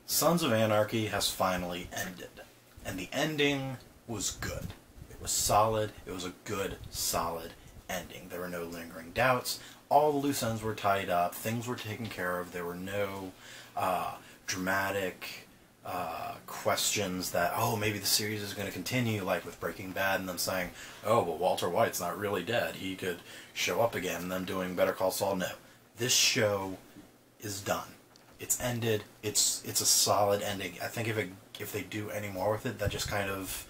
Sons of Anarchy has finally ended, and the ending was good. It was solid. It was a good, solid ending. There were no lingering doubts. All the loose ends were tied up. Things were taken care of. There were no dramatic questions that, oh, maybe the series is going to continue, like with Breaking Bad, and them saying, oh, well, Walter White's not really dead. He could show up again, and them doing Better Call Saul. No. This show is done. It's ended. It's a solid ending. I think if they do any more with it, that just kind of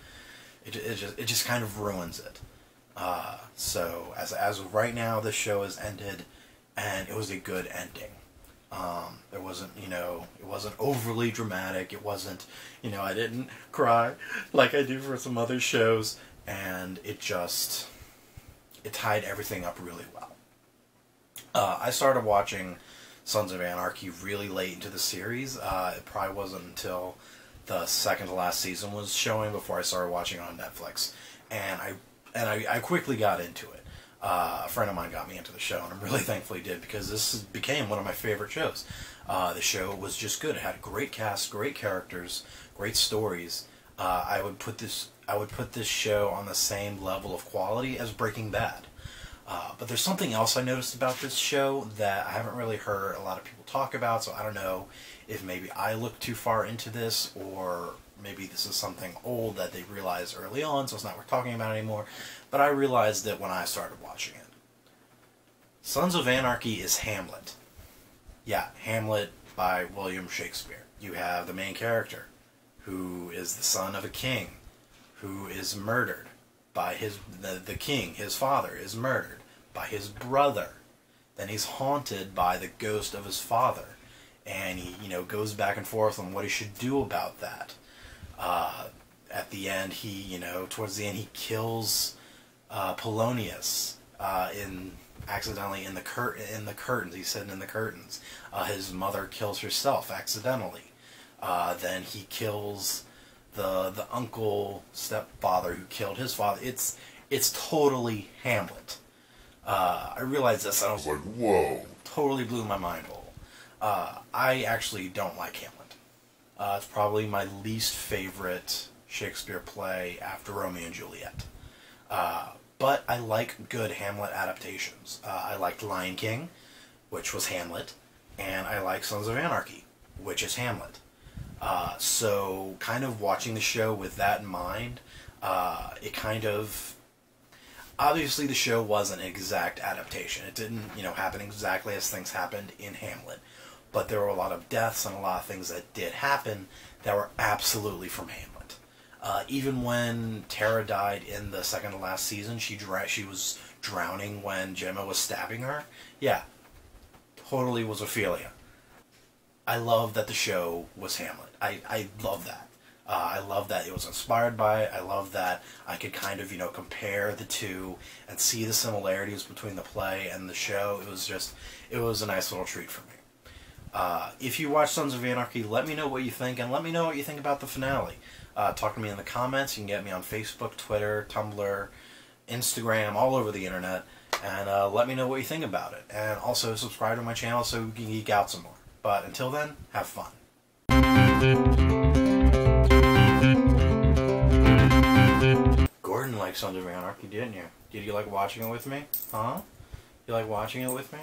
it just kind of ruins it. So as of right now, this show has ended, and it was a good ending. There wasn't, it wasn't overly dramatic. It wasn't, I didn't cry like I do for some other shows, and it tied everything up really well. I started watching Sons of Anarchy really late into the series. It probably wasn't until the second to last season was showing before I started watching it on Netflix, and I quickly got into it. A friend of mine got me into the show, and I'm really thankful he did, because this became one of my favorite shows. The show was just good. It had a great cast, great characters, great stories. I would put this show on the same level of quality as Breaking Bad. But there's something else I noticed about this show that I haven't really heard a lot of people talk about, so I don't know if maybe I looked too far into this, or maybe this is something old that they realized early on, so it's not worth talking about anymore. But I realized it when I started watching it. Sons of Anarchy is Hamlet. Yeah, Hamlet by William Shakespeare. You have the main character, who is the son of a king, who is murdered by the king. His father is murdered by his brother. Then he's haunted by the ghost of his father, and he goes back and forth on what he should do about that. At the end, towards the end, he kills Polonius accidentally in the curtains. He's sitting in the curtains. His mother kills herself accidentally. Then he kills the uncle stepfather who killed his father. It's totally Hamlet. I realized this, and I was like, whoa! Totally blew my mind whole. I actually don't like Hamlet. It's probably my least favorite Shakespeare play after Romeo and Juliet. But I like good Hamlet adaptations. I liked Lion King, which was Hamlet, and I like Sons of Anarchy, which is Hamlet. So kind of watching the show with that in mind, it kind of... Obviously the show wasn't an exact adaptation. It didn't, happen exactly as things happened in Hamlet. But there were a lot of deaths and a lot of things that did happen that were absolutely from Hamlet. Even when Tara died in the second to last season, she was drowning when Gemma was stabbing her. Yeah, totally was Ophelia. I love that the show was Hamlet. I love that. I love that it was inspired by it. I love that I could kind of, compare the two and see the similarities between the play and the show. It was a nice little treat for me. If you watch Sons of Anarchy, let me know what you think, and let me know what you think about the finale. Talk to me in the comments. You can get me on Facebook, Twitter, Tumblr, Instagram, all over the internet, and let me know what you think about it. And also subscribe to my channel so we can geek out some more. But until then, have fun. Gordon liked Sons of Anarchy, didn't you? Did you like watching it with me? Huh? You like watching it with me?